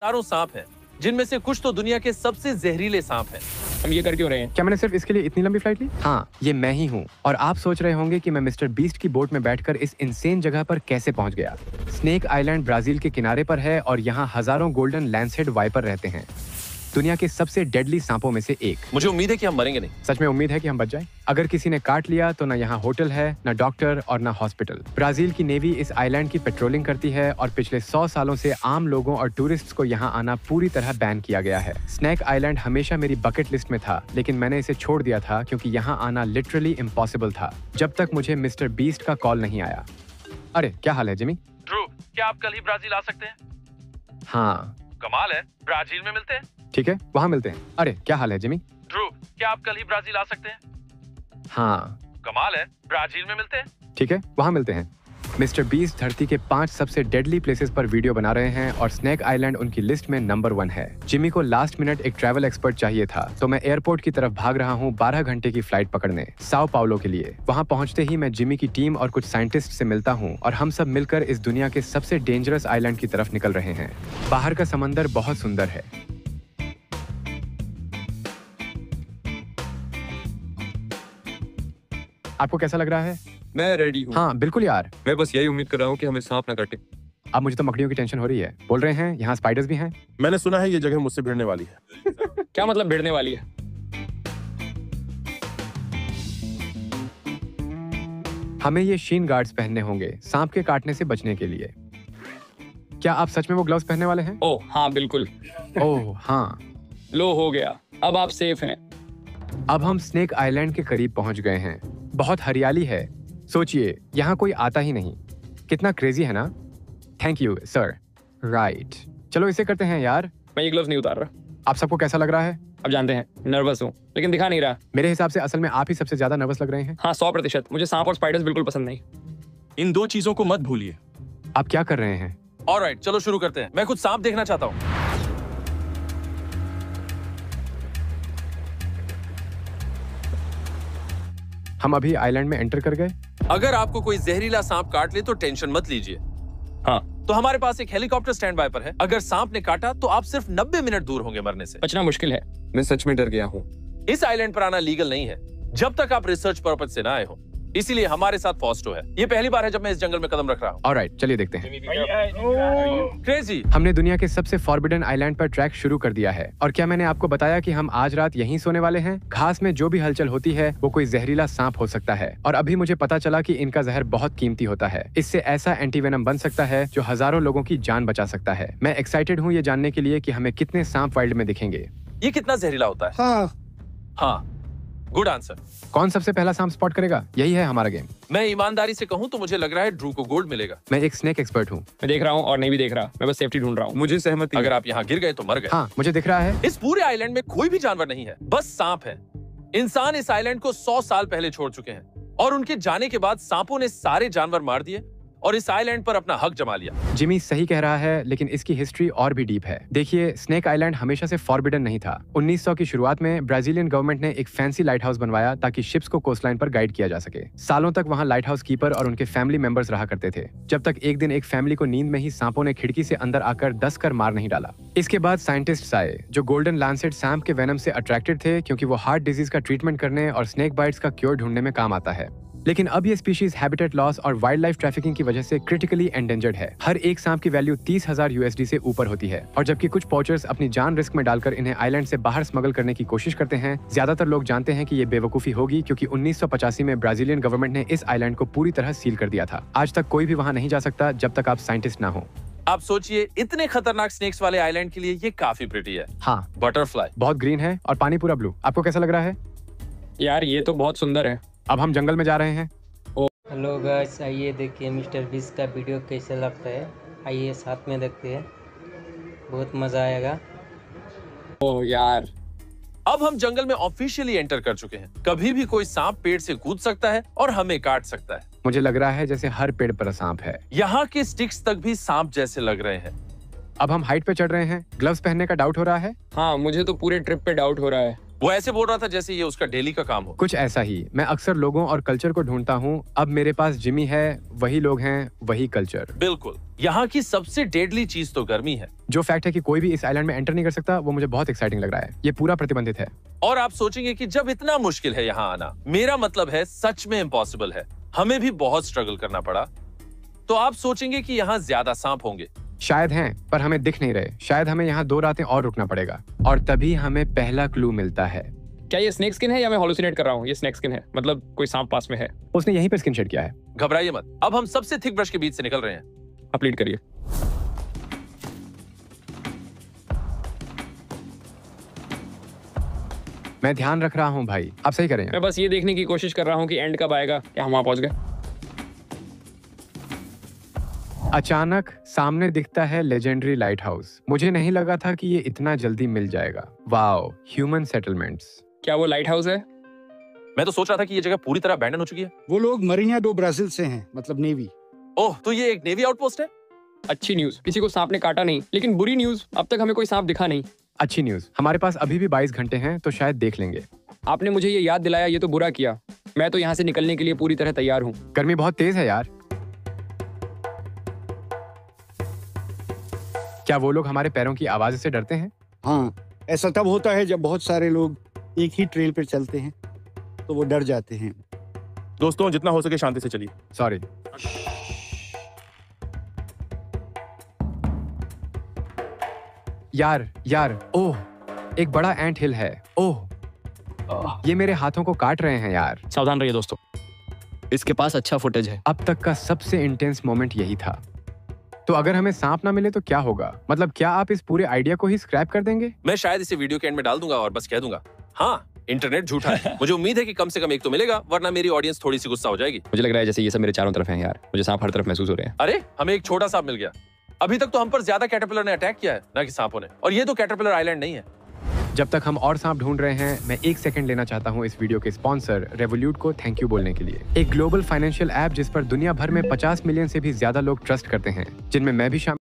हजारों सांप हैं, जिनमें से कुछ तो दुनिया के सबसे जहरीले सांप हैं। हम ये कर क्यों रहे हैं? क्या मैंने सिर्फ इसके लिए इतनी लंबी फ्लाइट ली? हाँ, ये मैं ही हूँ। और आप सोच रहे होंगे कि मैं मिस्टर बीस्ट की बोट में बैठकर इस इंसेन जगह पर कैसे पहुँच गया। स्नेक आइलैंड ब्राजील के किनारे पर है और यहाँ हजारों गोल्डन लैंसहेड वाइपर रहते हैं, दुनिया के सबसे डेडली सांपों में से एक। मुझे उम्मीद है कि हम मरेंगे नहीं। सच में उम्मीद है कि हम बच जाएं। अगर किसी ने काट लिया तो ना यहाँ होटल है, ना डॉक्टर और ना हॉस्पिटल। ब्राजील की नेवी इस आइलैंड की पेट्रोलिंग करती है और पिछले 100 सालों से आम लोगों और टूरिस्ट्स को यहाँ आना पूरी तरह बैन किया गया है। स्नेक आइलैंड हमेशा मेरी बकेट लिस्ट में था, लेकिन मैंने इसे छोड़ दिया था क्योंकि यहाँ आना लिटरली इम्पॉसिबल था, जब तक मुझे मिस्टर बीस्ट का कॉल नहीं आया। अरे क्या हाल है जिमी? ड्रू, क्या आप कल ही ब्राजील आ सकते हैं? हाँ। कमाल है, ब्राजील में मिलते हैं। ठीक है, वहाँ मिलते हैं। अरे क्या हाल है जिमी? ड्रू, क्या आप कल ही ब्राजील आ सकते हैं? हाँ। कमाल है, ब्राजील में मिलते हैं। ठीक है, वहाँ मिलते हैं। मिस्टर बीस्ट धरती के 5 सबसे डेडली प्लेसेस पर वीडियो बना रहे हैं और स्नेक आइलैंड उनकी लिस्ट में नंबर 1 है। जिमी को लास्ट मिनट एक ट्रैवल एक्सपर्ट चाहिए था, तो मैं एयरपोर्ट की तरफ भाग रहा हूँ 12 घंटे की फ्लाइट पकड़ने साओ पाउलो के लिए। वहाँ पहुँचते ही मैं जिमी की टीम और कुछ साइंटिस्ट से मिलता हूँ और हम सब मिलकर इस दुनिया के सबसे डेंजरस आइलैंड की तरफ निकल रहे हैं। बाहर का समंदर बहुत सुंदर है। आपको कैसा लग रहा है? मैं रेडी हूँ। हाँ बिल्कुल यार। मैं बस यही उम्मीद कर रहा हूँ कि हमें सांप ना काटे। अब मुझे तो मकड़ियों की टेंशन हो रही है। बोल रहे हैं यहाँ स्पाइडर्स भी हैं। मैंने सुना है ये जगह मुझसे भिड़ने वाली है। क्या मतलब भिड़ने वाली है? हमें ये शीन गार्ड्स पहनने होंगे सांप के काटने से बचने के लिए। क्या आप सच में वो ग्लव्स पहनने वाले हैं? ओह हाँ बिल्कुल। ओह हाँ। लो हो गया, अब आप सेफ हैं। अब हम स्नेक आइलैंड के करीब पहुंच गए हैं। बहुत हरियाली है, सोचिए यहाँ कोई आता ही नहीं। कितना क्रेजी है ना? Thank you sir. राइट, चलो इसे करते हैं यार। मैं ये ग्लव्स नहीं उतार रहा। आप सबको कैसा लग रहा है? अब जानते हैं, नर्वस हूँ लेकिन दिखा नहीं रहा। मेरे हिसाब से असल में आप ही सबसे ज्यादा नर्वस लग रहे हैं। हाँ 100%। मुझे सांप और स्पाइडर्स बिल्कुल पसंद नहीं। इन 2 चीजों को मत भूलिए। आप क्या कर रहे हैं? ऑलराइट, चलो शुरू करते हैं। मैं कुछ सांप देखना चाहता हूँ। हम अभी आइलैंड में एंटर कर गए। अगर आपको कोई जहरीला सांप काट ले तो टेंशन मत लीजिए। हाँ, तो हमारे पास एक हेलीकॉप्टर स्टैंड बाय पर है। अगर सांप ने काटा तो आप सिर्फ 90 मिनट दूर होंगे मरने से। बचना मुश्किल है। मैं सच में डर गया हूँ। इस आइलैंड पर आना लीगल नहीं है जब तक आप रिसर्च पर्पज से ना आए हो, इसीलिए हमारे साथ फॉस्टो है। ये पहली बार है जब मैं इस जंगल में कदम रख रहा हूँ। ऑलराइट, चलिए देखते हैं। क्रेजी। हमने दुनिया के सबसे फॉरबिडन आइलैंड पर ट्रैक शुरू कर दिया है। और क्या मैंने आपको बताया कि हम आज रात यहीं सोने वाले हैं? घास में जो भी हलचल होती है वो कोई जहरीला सांप हो सकता है। और अभी मुझे पता चला कि इनका जहर बहुत कीमती होता है। इससे ऐसा एंटीवेनम बन सकता है जो हजारों लोगों की जान बचा सकता है। मैं एक्साइटेड हूँ ये जानने के लिए कि हमें कितने सांप वाइल्ड में दिखेंगे। ये कितना जहरीला होता है? हाँ, गुड आंसर। कौन सबसे पहला सांप स्पॉट करेगा? यही है हमारा गेम। मैं ईमानदारी से कहूँ तो मुझे लग रहा है ड्रू को गोल्ड मिलेगा। मैं एक स्नेक एक्सपर्ट हूँ। मैं देख रहा हूँ और नहीं भी देख रहा। मैं बस सेफ्टी ढूंढ रहा हूँ। मुझे सहमति। अगर आप यहाँ गिर गए तो मर गए। हाँ मुझे दिख रहा है। इस पूरे आइलैंड में कोई भी जानवर नहीं है, बस सांप है। इंसान इस आइलैंड को 100 साल पहले छोड़ चुके हैं और उनके जाने के बाद सांपों ने सारे जानवर मार दिए और इस आइलैंड पर अपना हक जमा लिया। जिमी सही कह रहा है, लेकिन इसकी हिस्ट्री और भी डीप है। देखिए, स्नेक आइलैंड हमेशा से फॉरबिडन नहीं था। 1900 की शुरुआत में ब्राजीलियन गवर्नमेंट ने एक फैंसी लाइट हाउस बनवाया ताकि शिप्स को कोस्टलाइन पर गाइड किया जा सके। सालों तक वहाँ लाइट हाउस कीपर और उनके फैमिली मेंबर्स रहा करते थे, जब तक एक दिन एक फैमिली को नींद में ही सांपों ने खिड़की से अंदर आकर 10 कर मार नहीं डाला। इसके बाद साइंटिस्ट्स आए जो गोल्डन लैंसेट सांप के वेनम से अट्रैक्टेड थे, क्योंकि वो हार्ट डिजीज का ट्रीटमेंट करने और स्नेक बाइट्स का क्योर ढूंढने में काम आता है। लेकिन अब ये स्पीशीज हैबिटेट लॉस और वाइल्ड लाइफ ट्रैफिकिंग की वजह से क्रिटिकली एंडेंजर्ड है। हर एक सांप की वैल्यू 30,000 USD से ऊपर होती है। और जबकि कुछ पोचर्स अपनी जान रिस्क में डालकर इन्हें आइलैंड से बाहर स्मगल करने की कोशिश करते हैं, ज्यादातर लोग जानते हैं कि ये बेवकूफी होगी, क्योंकि 1985 में ब्राजीलियन गवर्नमेंट ने इस आइलैंड को पूरी तरह सील कर दिया था। आज तक कोई भी वहाँ नहीं जा सकता जब तक आप साइंटिस्ट ना हो। आप सोचिए, इतने खतरनाक स्नेक्स वाले आइलैंड के लिए ये काफी प्रिटी है। हाँ, बटरफ्लाई बहुत ग्रीन है और पानी पूरा ब्लू। आपको कैसा लग रहा है? यार ये तो बहुत सुंदर है। अब हम जंगल में जा रहे हैं। हेलो गाइस, आइए देखिए मिस्टर बीस्ट का वीडियो कैसा लगता है। आइए साथ में देखते हैं, बहुत मज़ा आएगा। ओह यार, अब हम जंगल में ऑफिशियली एंटर कर चुके हैं। कभी भी कोई सांप पेड़ से कूद सकता है और हमें काट सकता है। मुझे लग रहा है जैसे हर पेड़ पर सांप है। यहाँ के स्टिक्स तक भी सांप जैसे लग रहे हैं। अब हम हाइट पे चढ़ रहे हैं। ग्लव्स पहनने का डाउट हो रहा है। हाँ मुझे तो पूरे ट्रिप पे डाउट हो रहा है। वो ऐसे बोल रहा था जैसे ये उसका डेली का काम हो। कुछ ऐसा ही। मैं अक्सर लोगों और कल्चर को ढूंढता हूँ। अब मेरे पास जिमी है, वही लोग हैं, वही कल्चर। बिल्कुल। यहाँ की सबसे डेडली चीज तो गर्मी है। जो फैक्ट है कि कोई भी इस आइलैंड में एंटर नहीं कर सकता, वो मुझे बहुत एक्साइटिंग लग रहा है। ये पूरा प्रतिबंधित है। और आप सोचेंगे कि जब इतना मुश्किल है यहाँ आना, मेरा मतलब है सच में इम्पॉसिबल है। हमें भी बहुत स्ट्रगल करना पड़ा। तो आप सोचेंगे कि यहाँ ज्यादा सांप होंगे। शायद हैं, पर हमें दिख नहीं रहे। शायद हमें यहाँ 2 रातें और रुकना पड़ेगा, और तभी हमें पहला क्लू मिलता है। क्या ये स्नेक स्किन है या मैं हॉलुसिनेट कर रहा हूँ? ये स्नेक स्किन है, मतलब कोई सांप पास में है। उसने यहीं पर स्किन शेड किया है। घबराइए मत, अब हम सबसे थिक ब्रश के बीच से निकल रहे हैं। आप लीड करिए। मैं ध्यान रख रहा हूँ भाई, आप सही करें। मैं बस ये देखने की कोशिश कर रहा हूँ कि एंड कब आएगा। क्या हम वहाँ पहुँच गए? अचानक सामने दिखता है लेजेंडरी लाइट हाउस। मुझे नहीं लगा था कि ये इतना जल्दी मिल जाएगा। Wow, human settlements. क्या वो लाइट हाउस है? मैं तो सोच रहा था कि ये जगह पूरी तरह अबैंडन हो चुकी है। वो लोग मरीना डो ब्राजील से हैं, मतलब नेवी। ओह, तो ये एक नेवी आउटपोस्ट है। अच्छी न्यूज, किसी को सांप ने काटा नहीं। लेकिन बुरी न्यूज, अब तक हमें कोई सांप दिखा नहीं। अच्छी न्यूज, हमारे पास अभी भी 22 घंटे हैं, तो शायद देख लेंगे। आपने मुझे ये याद दिलाया, ये तो बुरा किया। मैं तो यहाँ से निकलने के लिए पूरी तरह तैयार हूँ। गर्मी बहुत तेज है यार। क्या वो लोग हमारे पैरों की आवाज से डरते हैं? हाँ, ऐसा तब होता है जब बहुत सारे लोग एक ही ट्रेल पर चलते हैं, तो वो डर जाते हैं। दोस्तों, जितना हो सके शांति से चलिए। सॉरी। यार, ओह, एक बड़ा एंट हिल है। ओह, ये मेरे हाथों को काट रहे हैं यार। सावधान रहिए दोस्तों, इसके पास अच्छा फुटेज है। अब तक का सबसे इंटेंस मोमेंट यही था। तो अगर हमें सांप ना मिले तो क्या होगा? मतलब क्या आप इस पूरे आइडिया को ही स्क्रैप कर देंगे? मैं शायद इसे वीडियो के एंड में डाल दूंगा और बस कह दूंगा, हाँ, इंटरनेट झूठा है। मुझे उम्मीद है कि कम से कम एक तो मिलेगा, वरना मेरी ऑडियंस थोड़ी सी गुस्सा हो जाएगी। मुझे लग रहा है जैसे ये सब मेरे चारों तरफ हैं यार। मुझे सांप हर तरफ महसूस हो रहे हैं। अरे, हमें एक छोटा सांप मिल गया। अभी तक तो हम पर ज्यादा कैटरपिलर ने अटैक किया है, ना कि सांपों ने। और ये तो कैटरपिलर आइलैंड नहीं है। जब तक हम और सांप ढूंढ रहे हैं, मैं 1 सेकंड लेना चाहता हूं इस वीडियो के स्पॉन्सर रेवोल्यूट को थैंक यू बोलने के लिए। एक ग्लोबल फाइनेंशियल ऐप जिस पर दुनिया भर में 50 मिलियन से भी ज्यादा लोग ट्रस्ट करते हैं, जिनमें मैं भी शामिल